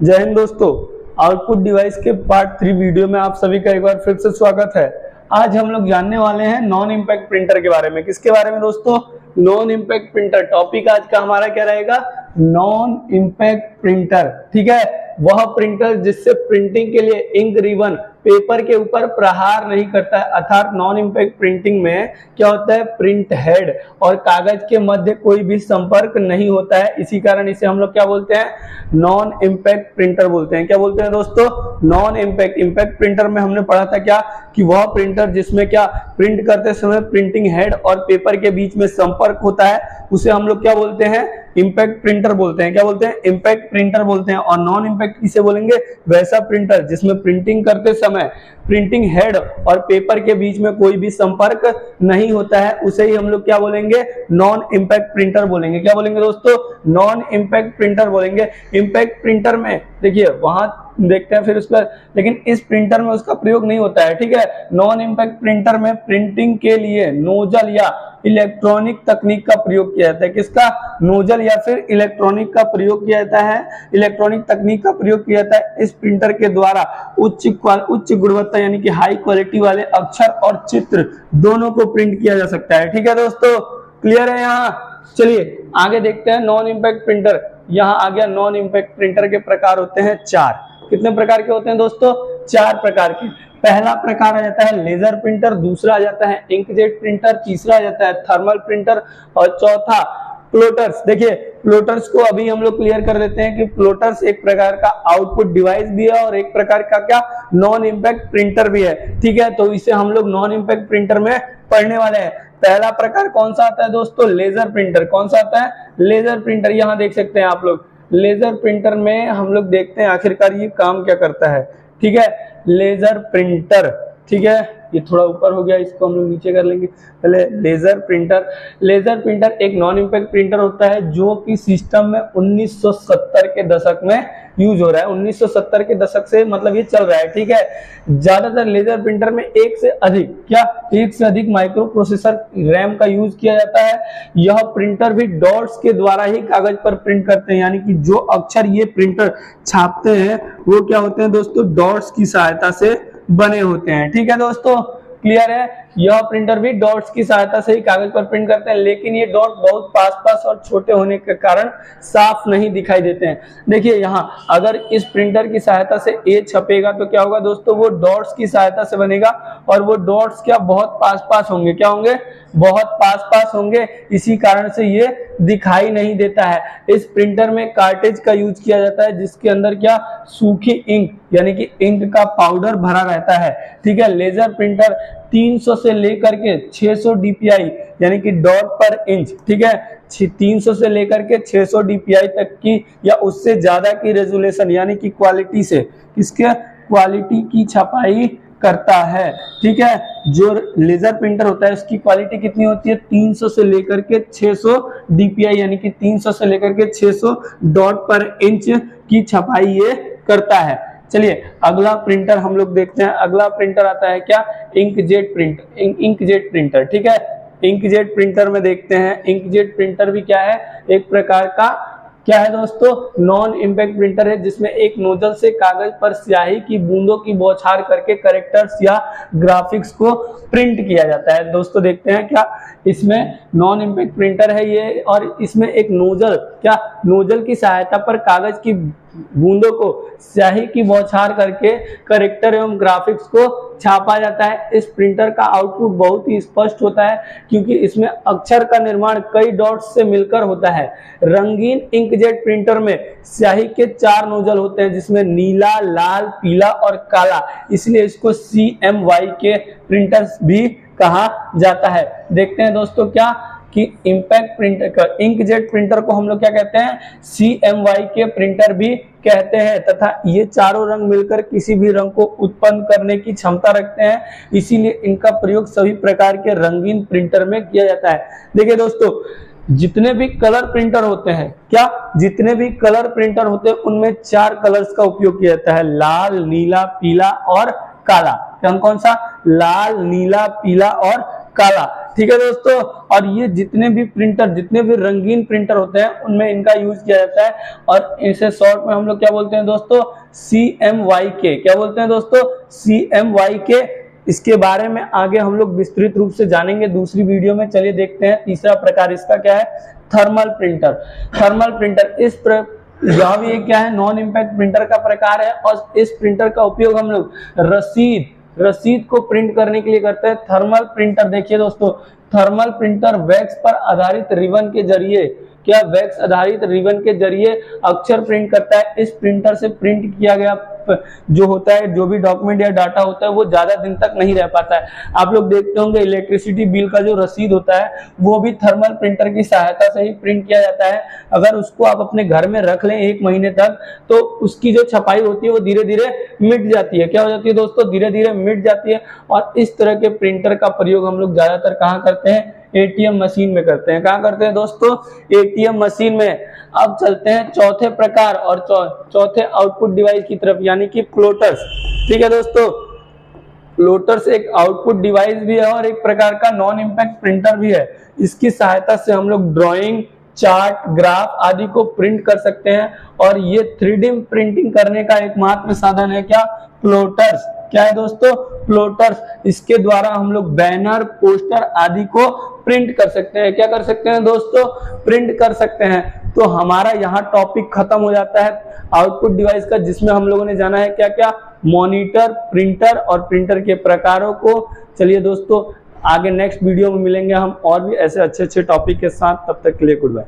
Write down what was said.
जय हिंद दोस्तों। Output device के पार्ट 3 वीडियो में आप सभी का एक बार फिर से स्वागत है। आज हम लोग जानने वाले हैं नॉन इम्पैक्ट प्रिंटर के बारे में। किसके बारे में दोस्तों? Non impact printer. टॉपिक आज का हमारा क्या रहेगा? Non impact printer. ठीक है, वह प्रिंटर जिससे प्रिंटिंग के लिए इंक रिबन पेपर के ऊपर प्रहार नहीं करता है, अर्थात नॉन इम्पैक्ट प्रिंटिंग में क्या होता है, प्रिंट हेड और कागज के मध्य कोई भी संपर्क नहीं होता है। इसी कारण इसे हम लोग क्या बोलते हैं? नॉन इम्पैक्ट प्रिंटर बोलते हैं। क्या बोलते हैं दोस्तों? Non impact. इम्पैक्ट प्रिंटर में हमने पढ़ा था क्या कि वह प्रिंटर जिसमें क्या प्रिंट करते समय प्रिंटिंग हेड और पेपर के बीच में संपर्क होता है, उसे हम लोग क्या बोलते हैं? इम्पैक्ट प्रिंटर बोलते हैं। क्या बोलते हैं? इम्पैक्ट प्रिंटर बोलते हैं। और नॉन इम्पैक्ट किसे बोलेंगे? वैसा प्रिंटर जिसमें प्रिंटिंग करते समय प्रिंटिंग हेड और पेपर के बीच में कोई भी संपर्क नहीं होता है, उसे ही हम लोग क्या बोलेंगे? नॉन इम्पैक्ट प्रिंटर बोलेंगे। क्या बोलेंगे दोस्तों? नॉन इम्पैक्ट प्रिंटर बोलेंगे। इम्पैक्ट प्रिंटर में देखिए वहां देखते हैं फिर उसका, लेकिन इस प्रिंटर में उसका प्रयोग नहीं होता है। ठीक है, नॉन इम्पैक्ट प्रिंटर में प्रिंटिंग के लिए नोजल या इलेक्ट्रॉनिक तकनीक का प्रयोग किया जाता है। किसका? नोजल या फिर इलेक्ट्रॉनिक का प्रयोग किया जाता है। इलेक्ट्रॉनिक तकनीक का प्रयोग किया जाता है। इस प्रिंटर के द्वारा उच्च गुणवत्ता यानी कि हाई क्वालिटी वाले अक्षर और चित्र दोनों को प्रिंट किया जा सकता है। ठीक है दोस्तों, क्लियर है यहाँ? चलिए आगे देखते हैं नॉन इम्पैक्ट प्रिंटर। यहाँ आ गया नॉन इम्पैक्ट प्रिंटर के प्रकार होते हैं 4। कितने प्रकार के होते हैं दोस्तों? 4 प्रकार के। पहला प्रकार आ जाता है लेजर प्रिंटर, दूसरा आ जाता है इंकजेट प्रिंटर, तीसरा आ जाता है थर्मल प्रिंटर और चौथा प्लोटर्स। देखिए प्लोटर्स को अभी हम लोग क्लियर कर देते हैं कि प्लोटर्स एक प्रकार का आउटपुट डिवाइस भी है और एक प्रकार का क्या नॉन इम्पैक्ट प्रिंटर भी है। ठीक है, तो इसे हम लोग नॉन इम्पैक्ट प्रिंटर में पढ़ने वाले हैं। पहला प्रकार कौन सा आता है दोस्तों? Laser printer. कौन सा आता है? Laser printer. यहाँ देख सकते हैं आप लोग, लेजर प्रिंटर में हम लोग देखते हैं आखिरकार ये काम क्या करता है। ठीक है, लेजर प्रिंटर। ठीक है, ये थोड़ा ऊपर हो गया, इसको हम लोग नीचे कर लेंगे। पहले लेजर प्रिंटर। लेजर प्रिंटर एक नॉन इम्पैक्ट प्रिंटर होता है जो कि सिस्टम में 1970 के दशक में यूज हो रहा है। 1970 के दशक से मतलब ये चल रहा है। ठीक है, ज्यादातर लेजर प्रिंटर में एक से अधिक माइक्रो प्रोसेसर रैम का यूज किया जाता है। यह प्रिंटर भी डॉट्स के द्वारा ही कागज पर प्रिंट करते हैं, यानी कि जो अक्षर ये प्रिंटर छापते हैं वो क्या होते हैं दोस्तों? डॉट्स की सहायता से बने होते हैं। ठीक है दोस्तों, क्लियर है? यह प्रिंटर भी डॉट्स की सहायता से ही कागज पर प्रिंट करते हैं, लेकिन ये डॉट बहुत पास और छोटे होने के कारण साफ नहीं दिखाई देते हैं। देखिए यहाँ अगर इस प्रिंटर की सहायता से ए छपेगा तो क्या होगा दोस्तों? वो डॉट्स की सहायता से बनेगा और वो डॉट्स क्या बहुत पास होंगे। क्या होंगे? बहुत पास होंगे। इसी कारण से ये दिखाई नहीं देता है। इस प्रिंटर में कार्टेज का यूज किया जाता है जिसके अंदर क्या सूखी इंक यानी कि इंक का पाउडर भरा रहता है। ठीक है, लेजर प्रिंटर 300 से लेकर के 600 डीपीआई यानी कि डॉट पर इंच, ठीक है, 300 से लेकर के 600 डीपीआई तक की या उससे ज्यादा की रेजोल्यूशन यानी कि क्वालिटी से इसके क्वालिटी की छपाई करता है। ठीक है, जो लेजर प्रिंटर होता है उसकी क्वालिटी कितनी होती है? 300 से लेकर के 600 डीपीआई यानी कि 300 से लेकर के 600 डॉट पर इंच की छपाई ये करता है। चलिए अगला प्रिंटर हम लोग देखते हैं। अगला प्रिंटर आता है क्या? Inkjet printer. ठीक है, इंकजेट प्रिंटर में देखते हैं। इंकजेट प्रिंटर भी क्या है? एक प्रकार का क्या है दोस्तों? नॉन इम्पैक्ट प्रिंटर है जिसमें एक नोजल से कागज पर स्याही की बूंदों की बौछार करके कैरेक्टर्स या ग्राफिक्स को प्रिंट किया जाता है। दोस्तों देखते हैं क्या इसमें नॉन इम्पैक्ट प्रिंटर है ये, और इसमें एक नोजल की सहायता पर कागज की बूंदों को स्याही की बौछार करके कैरेक्टर एवं ग्राफिक्स को छापा जाता है। इस प्रिंटर का आउटपुट बहुत ही स्पष्ट होता है क्योंकि इसमें अक्षर का निर्माण कई डॉट्स से मिलकर होता है। रंगीन इंकजेट प्रिंटर में स्याही के 4 नोजल होते हैं जिसमें नीला, लाल, पीला और काला, इसलिए इसको CMY के प्रिंटर्स भी कहा जाता है। देखते हैं दोस्तों क्या कि इम्पैक्ट प्रिंटर का इंकजेट प्रिंटर को हम लोग क्या कहते हैं? CMY के प्रिंटर भी कहते हैं, तथा ये चारों रंग मिलकर किसी भी रंग को उत्पन्न करने की क्षमता रखते हैं, इसीलिए इनका प्रयोग सभी प्रकार के रंगीन प्रिंटर में किया जाता है। देखिए दोस्तों, जितने भी कलर प्रिंटर होते हैं जितने भी कलर प्रिंटर होते हैं उनमें 4 कलर्स का उपयोग किया जाता है, लाल, नीला, पीला और काला। कौन सा? लाल, नीला, पीला और काला। ठीक है दोस्तों। और ये जितने भी प्रिंटर, जितने भी रंगीन प्रिंटर होते हैं उनमें इनका यूज किया जाता है, और इसे शॉर्ट में हम लोग क्या बोलते हैं दोस्तों, CMYK। क्या बोलते हैं दोस्तों, CMYK। इसके बारे में आगे हम लोग विस्तृत रूप से जानेंगे दूसरी वीडियो में। चलिए देखते हैं तीसरा प्रकार इसका क्या है, थर्मल प्रिंटर। थर्मल प्रिंटर यह भी क्या है, नॉन इम्पैक्ट प्रिंटर का प्रकार है, और इस प्रिंटर का उपयोग हम लोग रसीद को प्रिंट करने के लिए करते हैं। थर्मल प्रिंटर देखिए दोस्तों, थर्मल प्रिंटर वैक्स पर आधारित रिबन के जरिए, क्या वैक्स आधारित रिबन के जरिए अक्षर प्रिंट करता है। इस प्रिंटर से प्रिंट किया गया जो होता है, जो भी डॉक्यूमेंट या डाटा होता है वो ज्यादा दिन तक नहीं रह पाता है। आप लोग देखते होंगे इलेक्ट्रिसिटी बिल का जो रसीद होता है वो भी थर्मल प्रिंटर की सहायता से ही प्रिंट किया जाता है। अगर उसको आप अपने घर में रख लें 1 महीने तक, तो उसकी जो छपाई होती है वो धीरे धीरे मिट जाती है। क्या हो जाती है दोस्तों, धीरे धीरे मिट जाती है। और इस तरह के प्रिंटर का प्रयोग हम लोग ज्यादातर कहाँ करते हैं, ATM मशीन में करते हैं। कहाँ करते हैं दोस्तों, ATM मशीन में। अब चलते हैं चौथे प्रकार और चौथे आउटपुट डिवाइस की तरफ, यानी कि प्लॉटर्स। ठीक है दोस्तों, प्लॉटर्स एक आउटपुट डिवाइस भी है और एक प्रकार का नॉन इम्पैक्ट प्रिंटर भी है। इसकी सहायता से हम लोग ड्राइंग, चार्ट, ग्राफ आदि को प्रिंट कर सकते हैं, और ये 3D प्रिंटिंग करने का एकमात्र साधन है क्या, प्लॉटर्स। क्या है दोस्तों, प्लॉटर्स। इसके द्वारा हम लोग बैनर, पोस्टर आदि को प्रिंट कर सकते हैं। क्या कर सकते हैं दोस्तों, प्रिंट कर सकते हैं। तो हमारा यहाँ टॉपिक खत्म हो जाता है आउटपुट डिवाइस का, जिसमें हम लोगों ने जाना है क्या क्या, मॉनिटर, प्रिंटर और प्रिंटर के प्रकारों को। चलिए दोस्तों, आगे नेक्स्ट वीडियो में मिलेंगे हम और भी ऐसे अच्छे अच्छे टॉपिक के साथ। तब तक के लिए गुड बाय।